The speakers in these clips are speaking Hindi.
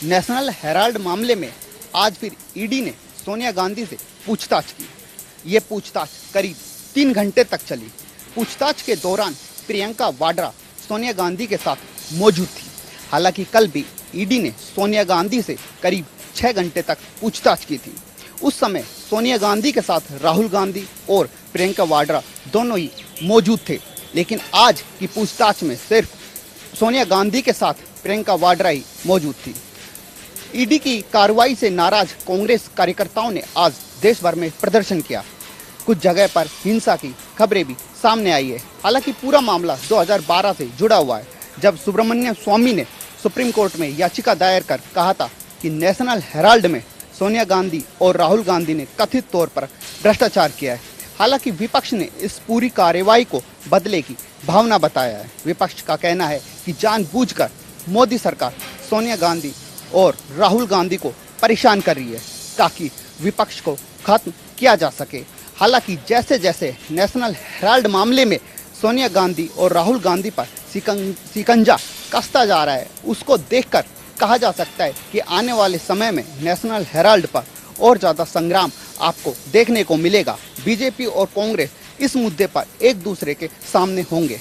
नेशनल हेराल्ड मामले में आज फिर ईडी ने सोनिया गांधी से पूछताछ की। ये पूछताछ करीब 3 घंटे तक चली। पूछताछ के दौरान प्रियंका वाड्रा सोनिया गांधी के साथ मौजूद थी। हालांकि कल भी ईडी ने सोनिया गांधी से करीब 6 घंटे तक पूछताछ की थी। उस समय सोनिया गांधी के साथ राहुल गांधी और प्रियंका वाड्रा दोनों ही मौजूद थे, लेकिन आज की पूछताछ में सिर्फ सोनिया गांधी के साथ प्रियंका वाड्रा ही मौजूद थी। ईडी की कार्रवाई से नाराज कांग्रेस कार्यकर्ताओं ने आज देश भर में प्रदर्शन किया। कुछ जगह पर हिंसा की खबरें भी सामने आई है। हालांकि पूरा मामला 2012 से जुड़ा हुआ है, जब सुब्रमण्यम स्वामी ने सुप्रीम कोर्ट में याचिका दायर कर कहा था कि नेशनल हेराल्ड में सोनिया गांधी और राहुल गांधी ने कथित तौर पर भ्रष्टाचार किया है। हालांकि विपक्ष ने इस पूरी कार्रवाई को बदले की भावना बताया है। विपक्ष का कहना है कि जानबूझकर मोदी सरकार सोनिया गांधी और राहुल गांधी को परेशान कर रही है ताकि विपक्ष को खत्म किया जा सके। हालांकि जैसे जैसे नेशनल हेराल्ड मामले में सोनिया गांधी और राहुल गांधी पर शिकंजा कसता जा रहा है, उसको देखकर कहा जा सकता है कि आने वाले समय में नेशनल हेराल्ड पर और ज़्यादा संग्राम आपको देखने को मिलेगा। बीजेपी और कांग्रेस इस मुद्दे पर एक दूसरे के सामने होंगे।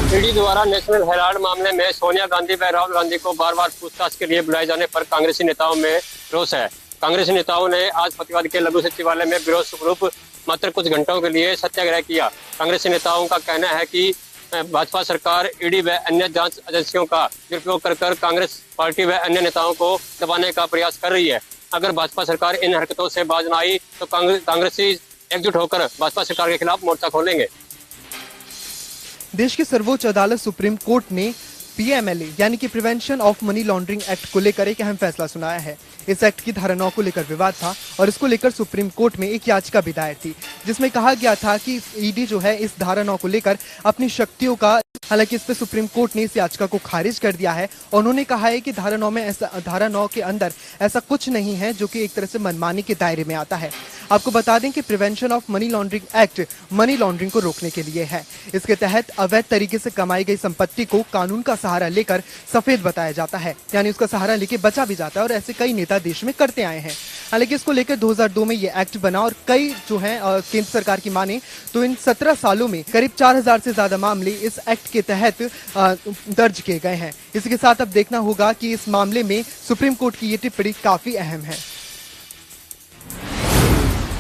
ईडी द्वारा नेशनल हेराल्ड मामले में सोनिया गांधी व राहुल गांधी को बार बार पूछताछ के लिए बुलाए जाने पर कांग्रेसी नेताओं में रोष है। कांग्रेसी नेताओं ने आज फतेहाबाद के लघु सचिवालय में विरोध स्वरूप मात्र कुछ घंटों के लिए सत्याग्रह किया। कांग्रेसी नेताओं का कहना है कि भाजपा सरकार ईडी व अन्य जांच एजेंसियों का दुरुपयोग कर कांग्रेस पार्टी व अन्य नेताओं को दबाने का प्रयास कर रही है। अगर भाजपा सरकार इन हरकतों से बाज न आई तो कांग्रेसी एकजुट होकर भाजपा सरकार के खिलाफ मोर्चा खोलेंगे। देश की सर्वोच्च अदालत सुप्रीम कोर्ट ने पीएमएलए यानी कि prevention of money laundering act को लेकर एक अहम फैसला सुनाया है। इस एक्ट की धारा 9 को लेकर विवाद था और इसको लेकर सुप्रीम कोर्ट में एक याचिका भी दायर थी, जिसमें कहा गया था कि ईडी जो है इस धारा 9 को लेकर अपनी शक्तियों का, हालांकि इस पर सुप्रीम कोर्ट ने इस याचिका को खारिज कर दिया है और उन्होंने कहा है कि धारा 9 के अंदर ऐसा कुछ नहीं है जो कि एक तरह से मनमानी के दायरे में आता है। आपको बता दें कि prevention of money laundering act money laundering को रोकने के लिए है। इसके तहत अवैध तरीके से कमाई गई संपत्ति को कानून का सहारा लेकर सफेद बताया जाता है, यानी उसका सहारा लेके बचा भी जाता है और ऐसे कई नेता देश में करते आए हैं। हालांकि इसको लेकर 2002 में ये एक्ट बना और कई जो है केंद्र सरकार की माने तो इन 17 सालों में करीब 4000 से ज्यादा मामले इस एक्ट के तहत दर्ज किए गए हैं। इसके साथ अब देखना होगा कि इस मामले में सुप्रीम कोर्ट की ये टिप्पणी काफी अहम है।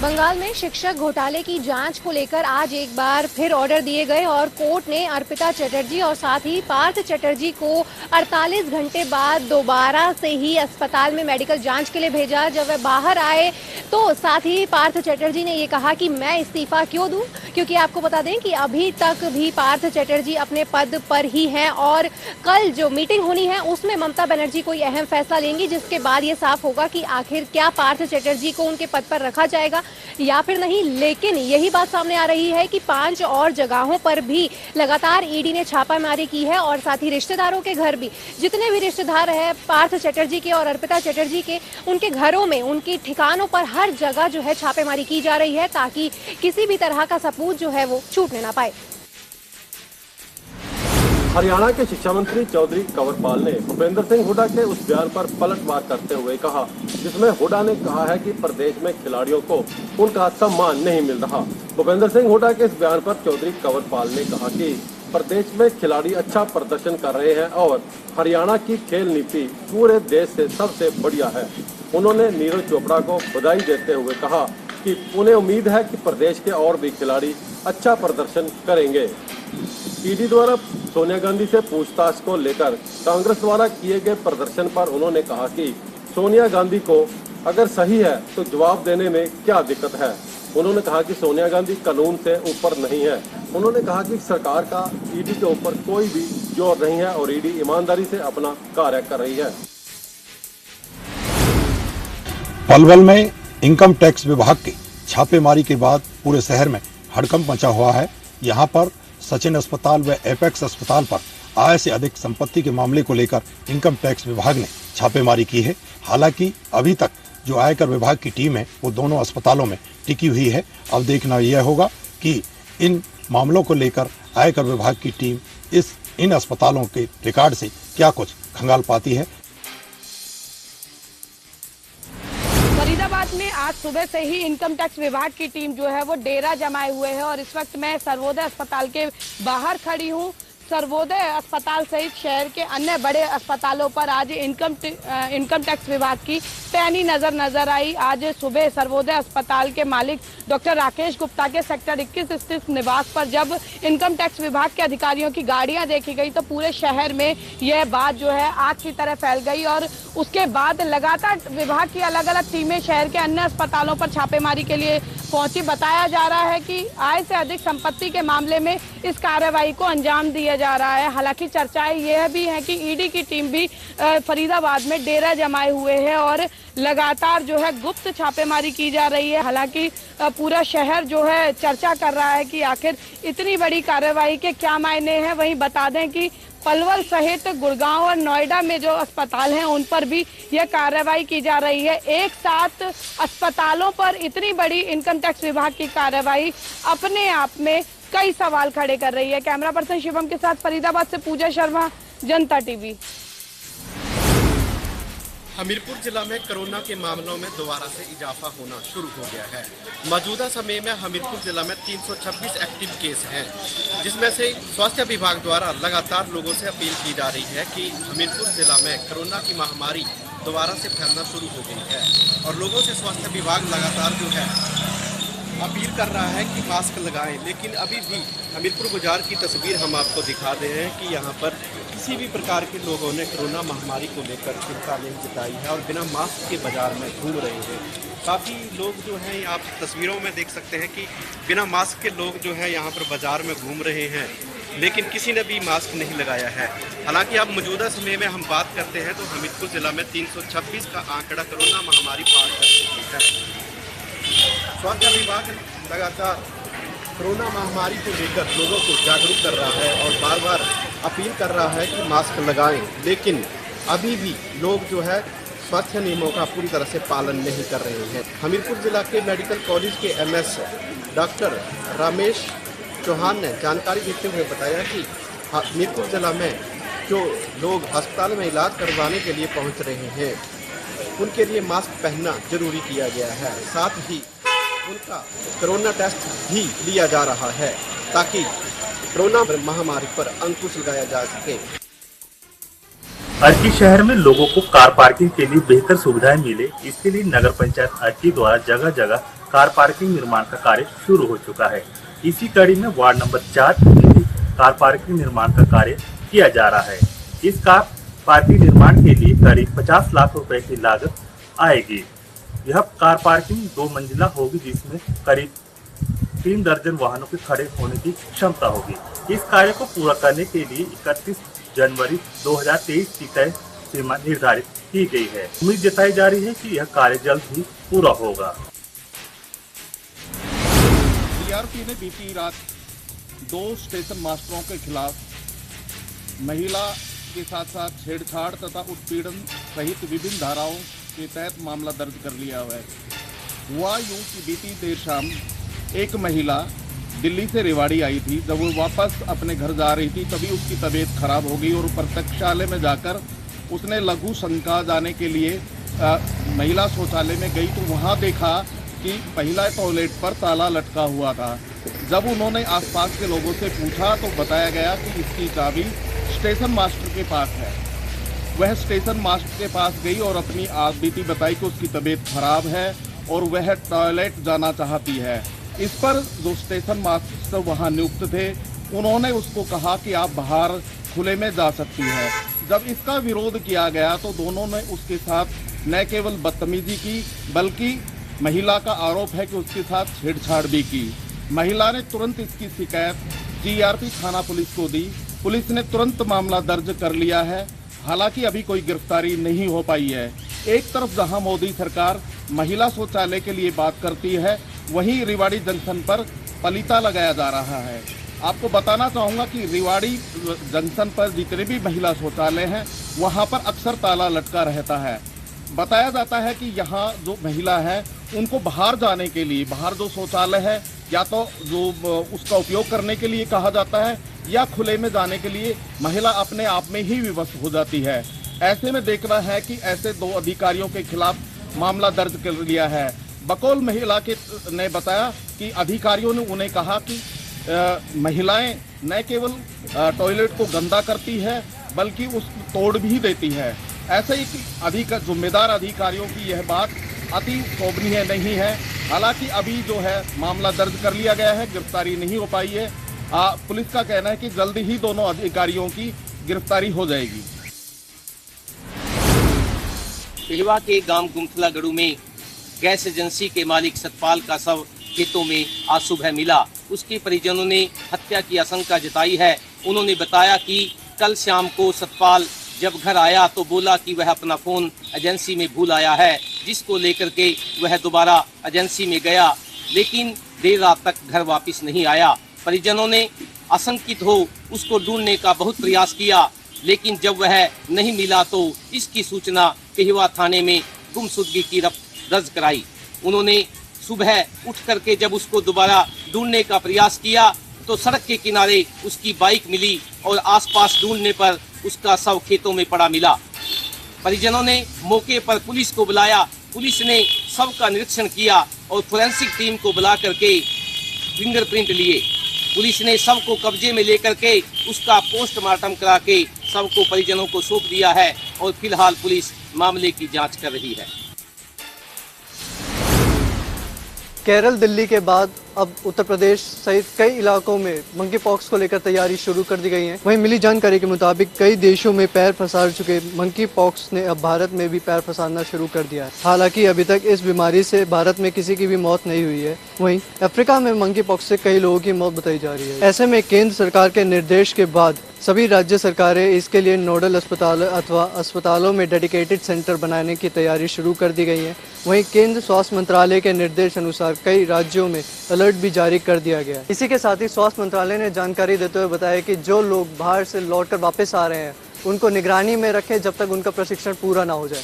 बंगाल में शिक्षक घोटाले की जांच को लेकर आज एक बार फिर ऑर्डर दिए गए और कोर्ट ने अर्पिता चटर्जी और साथ ही पार्थ चटर्जी को 48 घंटे बाद दोबारा से ही अस्पताल में मेडिकल जांच के लिए भेजा। जब वे बाहर आए तो साथ ही पार्थ चटर्जी ने ये कहा कि मैं इस्तीफा क्यों दूं, क्योंकि आपको बता दें कि अभी तक भी पार्थ चटर्जी अपने पद पर ही हैं और कल जो मीटिंग होनी है उसमें ममता बनर्जी कोई अहम फैसला लेंगी, जिसके बाद ये साफ होगा कि आखिर क्या पार्थ चटर्जी को उनके पद पर रखा जाएगा या फिर नहीं। लेकिन यही बात सामने आ रही है कि 5 और जगहों पर भी लगातार ईडी ने छापामारी की है और साथ ही रिश्तेदारों के घर भी, जितने भी रिश्तेदार हैं पार्थ चटर्जी के और अर्पिता चटर्जी के, उनके घरों में, उनके ठिकानों पर हर जगह जो है छापेमारी की जा रही है ताकि किसी भी तरह का सबूत जो है वो छूटने ना पाए। हरियाणा के शिक्षा मंत्री चौधरी कंवरपाल ने भूपेंद्र सिंह हुड्डा के उस बयान पर पलटवार करते हुए कहा, जिसमें हुड्डा ने कहा है कि प्रदेश में खिलाड़ियों को उनका सम्मान नहीं मिल रहा। भूपेंद्र सिंह हुड्डा के इस बयान पर चौधरी कंवरपाल ने कहा कि प्रदेश में खिलाड़ी अच्छा प्रदर्शन कर रहे हैं और हरियाणा की खेल नीति पूरे देश से सबसे बढ़िया है। उन्होंने नीरज चोपड़ा को बधाई देते हुए कहा कि उन्हें उम्मीद है कि प्रदेश के और भी खिलाड़ी अच्छा प्रदर्शन करेंगे। ईडी द्वारा सोनिया गांधी से पूछताछ को लेकर कांग्रेस द्वारा किए गए प्रदर्शन पर उन्होंने कहा कि सोनिया गांधी को अगर सही है तो जवाब देने में क्या दिक्कत है। उन्होंने कहा कि सोनिया गांधी कानून से ऊपर नहीं है। उन्होंने कहा कि सरकार का ईडी के ऊपर कोई भी जोर नहीं है और ईडी ईमानदारी से अपना कार्य कर रही है। पलवल में इनकम टैक्स विभाग की छापेमारी के बाद पूरे शहर में हड़कंप मचा हुआ है। यहाँ पर सचिन अस्पताल व एपेक्स अस्पताल पर आय से अधिक संपत्ति के मामले को लेकर इनकम टैक्स विभाग ने छापेमारी की है। हालांकि अभी तक जो आयकर विभाग की टीम है वो दोनों अस्पतालों में टिकी हुई है। अब देखना यह होगा कि इन मामलों को लेकर आयकर विभाग की टीम इस इन अस्पतालों के रिकॉर्ड से क्या कुछ खंगाल पाती है। फरीदाबाद में आज सुबह से ही इनकम टैक्स विभाग की टीम जो है वो डेरा जमाए हुए है और इस वक्त मैं सर्वोदय अस्पताल के बाहर खड़ी हूँ। सर्वोदय अस्पताल सहित शहर के अन्य बड़े अस्पतालों पर आज इनकम टैक्स विभाग की पैनी नजर आई। आज सुबह सर्वोदय अस्पताल के मालिक डॉक्टर राकेश गुप्ता के सेक्टर 21 स्थित निवास पर जब इनकम टैक्स विभाग के अधिकारियों की गाड़ियां देखी गई तो पूरे शहर में यह बात जो है आग की तरह फैल गई और उसके बाद लगातार विभाग की अलग अलग टीमें शहर के अन्य अस्पतालों पर छापेमारी के लिए पहुंची। बताया जा रहा है कि आय से अधिक संपत्ति के मामले में इस कार्रवाई को अंजाम दिया जा रहा है। हालांकि चर्चाएं यह भी है कि ईडी की टीम भी फरीदाबाद में डेरा जमाए हुए है और लगातार जो है गुप्त छापेमारी की जा रही है। हालांकि पूरा शहर जो है चर्चा कर रहा है कि आखिर इतनी बड़ी कार्रवाई के क्या मायने हैं। वहीं बता दें कि पलवल सहित गुड़गांव और नोएडा में जो अस्पताल हैं उन पर भी यह कार्रवाई की जा रही है। एक साथ अस्पतालों पर इतनी बड़ी इनकम टैक्स विभाग की कार्रवाई अपने आप में कई सवाल खड़े कर रही है। कैमरा पर्सन शिवम के साथ फरीदाबाद से पूजा शर्मा, जनता टीवी। हमीरपुर जिला में कोरोना के मामलों में दोबारा से इजाफा होना शुरू हो गया है। मौजूदा समय में हमीरपुर जिला में 326 एक्टिव केस हैं, जिसमें से स्वास्थ्य विभाग द्वारा लगातार लोगों से अपील की जा रही है कि हमीरपुर जिला में कोरोना की महामारी दोबारा से फैलना शुरू हो गई है और लोगों से स्वास्थ्य विभाग लगातार जो है अपील कर रहा है कि मास्क लगाएं। लेकिन अभी भी हमीरपुर गुजार की तस्वीर हम आपको दिखा दे रहे हैं कि यहाँ पर किसी भी प्रकार के लोगों ने कोरोना महामारी को लेकर चिंता नहीं जताई है और बिना मास्क के बाजार में घूम रहे हैं। काफ़ी लोग जो हैं आप तस्वीरों में देख सकते हैं कि बिना मास्क के लोग जो है यहाँ पर बाजार में घूम रहे हैं, लेकिन किसी ने भी मास्क नहीं लगाया है। हालांकि अब मौजूदा समय में हम बात करते हैं तो हमीरपुर जिला में 326 का आंकड़ा कोरोना महामारी पार कर चुकी है। स्वास्थ्य विभाग लगातार कोरोना महामारी को लेकर लोगों को जागरूक कर रहा है और बार बार अपील कर रहा है कि मास्क लगाएं, लेकिन अभी भी लोग जो है स्वास्थ्य नियमों का पूरी तरह से पालन नहीं कर रहे हैं। हमीरपुर जिला के मेडिकल कॉलेज के एमएस डॉक्टर रमेश चौहान ने जानकारी देते हुए बताया कि हमीरपुर जिला में जो लोग अस्पताल में इलाज करवाने के लिए पहुंच रहे हैं उनके लिए मास्क पहनना जरूरी किया गया है। साथ ही उनका कोरोना टेस्ट भी लिया जा रहा है ताकि कोरोना महामारी पर अंकुश लगाया जा सके। अर्की शहर में लोगों को कार पार्किंग के लिए बेहतर सुविधाएं मिले, इसके लिए नगर पंचायत अर्की द्वारा जगह जगह कार पार्किंग निर्माण का कार्य शुरू हो चुका है। इसी कड़ी में वार्ड नंबर 4 में भी कार पार्किंग निर्माण का कार्य किया जा रहा है। इस कार पार्किंग निर्माण के लिए करीब 50 लाख रुपए की लागत आएगी। यह कार पार्किंग 2 मंजिला होगी, जिसमें करीब 3 दर्जन वाहनों के खड़े होने की क्षमता होगी। इस कार्य को पूरा करने के लिए 31 जनवरी 2023 की तय सीमा निर्धारित की गई है। उम्मीद जताई जा रही है कि यह कार्य जल्द ही पूरा होगा। DRP ने बीती रात 2 स्टेशन मास्टरों के खिलाफ महिला के साथ साथ छेड़छाड़ तथा उत्पीड़न सहित विभिन्न धाराओं के तहत मामला दर्ज कर लिया है। हुआ यूं कि बीती देर शाम एक महिला दिल्ली से रेवाड़ी आई थी। जब वो वापस अपने घर जा रही थी तभी उसकी तबीयत खराब हो गई और प्रत्यक्षालय में जाकर उसने लघु शंका जाने के लिए महिला शौचालय में गई तो वहाँ देखा कि महिला टॉयलेट पर ताला लटका हुआ था। जब उन्होंने आसपास के लोगों से पूछा तो बताया गया कि इसकी चाबी स्टेशन मास्टर के पास है। वह स्टेशन मास्टर के पास गई और अपनी बीती बताई कि उसकी तबीयत खराब है और वह टॉयलेट जाना चाहती है। इस पर जो स्टेशन मास्टर वहां नियुक्त थे उन्होंने उसको कहा कि आप बाहर खुले में जा सकती है। जब इसका विरोध किया गया तो दोनों ने उसके साथ न केवल बदतमीजी की बल्कि महिला का आरोप है कि उसके साथ छेड़छाड़ भी की। महिला ने तुरंत इसकी शिकायत GRP थाना पुलिस को दी। पुलिस ने तुरंत मामला दर्ज कर लिया है। हालांकि अभी कोई गिरफ्तारी नहीं हो पाई है। एक तरफ जहां मोदी सरकार महिला शौचालय के लिए बात करती है, वहीं रेवाड़ी जंक्शन पर पलीता लगाया जा रहा है। आपको बताना चाहूँगा कि रेवाड़ी जंक्शन पर जितने भी महिला शौचालय हैं वहाँ पर अक्सर ताला लटका रहता है। बताया जाता है कि यहाँ जो महिला है उनको बाहर जाने के लिए, बाहर जो शौचालय है या तो जो उसका उपयोग करने के लिए कहा जाता है या खुले में जाने के लिए महिला अपने आप में ही विवश हो जाती है। ऐसे में देखना है कि ऐसे 2 अधिकारियों के खिलाफ मामला दर्ज कर लिया है। बकौल महिला ने बताया कि अधिकारियों ने उन्हें कहा कि महिलाएं न केवल टॉयलेट को गंदा करती है बल्कि उसको तोड़ भी देती है। ऐसे ही जिम्मेदार अधिकारियों की यह बात अति शोभनीय नहीं है। हालांकि अभी जो है मामला दर्ज कर लिया गया है, गिरफ्तारी नहीं हो पाई है। पुलिस का कहना है कि जल्द ही दोनों अधिकारियों की गिरफ्तारी हो जाएगी। पिलवा के गांव गुमथलागढ़ में गैस एजेंसी के मालिक सतपाल का शव खेतों में आज सुबह मिला। उसके परिजनों ने हत्या की आशंका जताई है। उन्होंने बताया कि कल शाम को सतपाल जब घर आया तो बोला कि वह अपना फोन एजेंसी में भूल आया है, जिसको लेकर के वह दोबारा एजेंसी में गया, लेकिन देर रात तक घर वापस नहीं आया। परिजनों ने आशंकित हो उसको ढूंढने का बहुत प्रयास किया, लेकिन जब वह नहीं मिला तो इसकी सूचना पिलवा थाने में गुमशुदगी की दर्ज कराई। उन्होंने सुबह उठ करके जब उसको दोबारा ढूंढने का प्रयास किया तो सड़क के किनारे उसकी बाइक मिली और आसपास ढूंढने पर उसका शव खेतों में पड़ा मिला। परिजनों ने मौके पर पुलिस को बुलाया। पुलिस ने शव का निरीक्षण किया और फोरेंसिक टीम को बुला करके फिंगरप्रिंट लिए। पुलिस ने शव को कब्जे में लेकर के उसका पोस्टमार्टम करा के शव को परिजनों को सौंप दिया है और फिलहाल पुलिस मामले की जांच कर रही है। केरल, दिल्ली के बाद अब उत्तर प्रदेश सहित कई इलाकों में मंकी पॉक्स को लेकर तैयारी शुरू कर दी गई है। वहीं मिली जानकारी के मुताबिक कई देशों में पैर पसार चुके मंकी पॉक्स ने अब भारत में भी पैर पसारना शुरू कर दिया है। हालांकि अभी तक इस बीमारी से भारत में किसी की भी मौत नहीं हुई है। वहीं अफ्रीका में मंकी पॉक्स से कई लोगों की मौत बताई जा रही है। ऐसे में केंद्र सरकार के निर्देश के बाद सभी राज्य सरकारें इसके लिए नोडल अस्पताल अथवा अस्पतालों में डेडिकेटेड सेंटर बनाने की तैयारी शुरू कर दी गई है। वहीं केंद्र स्वास्थ्य मंत्रालय के निर्देश अनुसार कई राज्यों में अलर्ट भी जारी कर दिया गया है। इसी के साथ ही स्वास्थ्य मंत्रालय ने जानकारी देते हुए बताया कि जो लोग बाहर से लौटकर वापस आ रहे हैं उनको निगरानी में रखें जब तक उनका प्रशिक्षण पूरा ना हो जाए।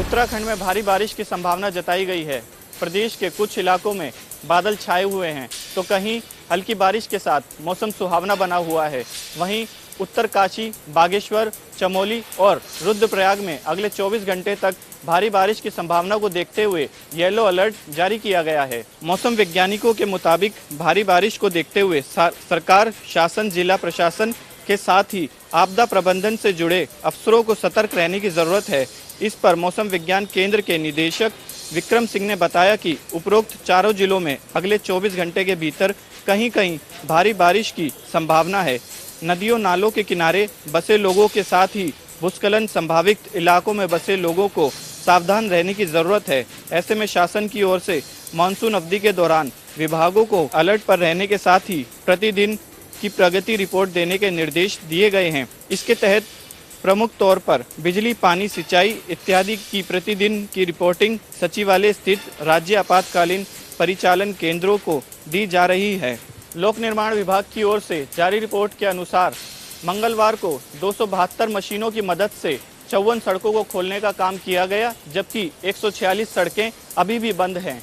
उत्तराखंड में भारी बारिश की संभावना जताई गई है। प्रदेश के कुछ इलाकों में बादल छाए हुए हैं तो कहीं हल्की बारिश के साथ मौसम सुहावना बना हुआ है। वहीं उत्तरकाशी, बागेश्वर, चमोली और रुद्रप्रयाग में अगले 24 घंटे तक भारी बारिश की संभावना को देखते हुए येलो अलर्ट जारी किया गया है। मौसम वैज्ञानिकों के मुताबिक भारी बारिश को देखते हुए सरकार, शासन, जिला प्रशासन के साथ ही आपदा प्रबंधन से जुड़े अफसरों को सतर्क रहने की जरूरत है। इस पर मौसम विज्ञान केंद्र के निदेशक विक्रम सिंह ने बताया कि उपरोक्त चारों जिलों में अगले 24 घंटे के भीतर कहीं कहीं भारी बारिश की संभावना है। नदियों, नालों के किनारे बसे लोगों के साथ ही भूस्खलन संभावित इलाकों में बसे लोगों को सावधान रहने की जरूरत है। ऐसे में शासन की ओर से मानसून अवधि के दौरान विभागों को अलर्ट पर रहने के साथ ही प्रतिदिन की प्रगति रिपोर्ट देने के निर्देश दिए गए हैं। इसके तहत प्रमुख तौर पर बिजली, पानी, सिंचाई इत्यादि की प्रतिदिन की रिपोर्टिंग सचिवालय स्थित राज्य आपातकालीन परिचालन केंद्रों को दी जा रही है। लोक निर्माण विभाग की ओर से जारी रिपोर्ट के अनुसार मंगलवार को 272 मशीनों की मदद से 54 सड़कों को खोलने का काम किया गया, जबकि 146 सड़कें अभी भी बंद हैं।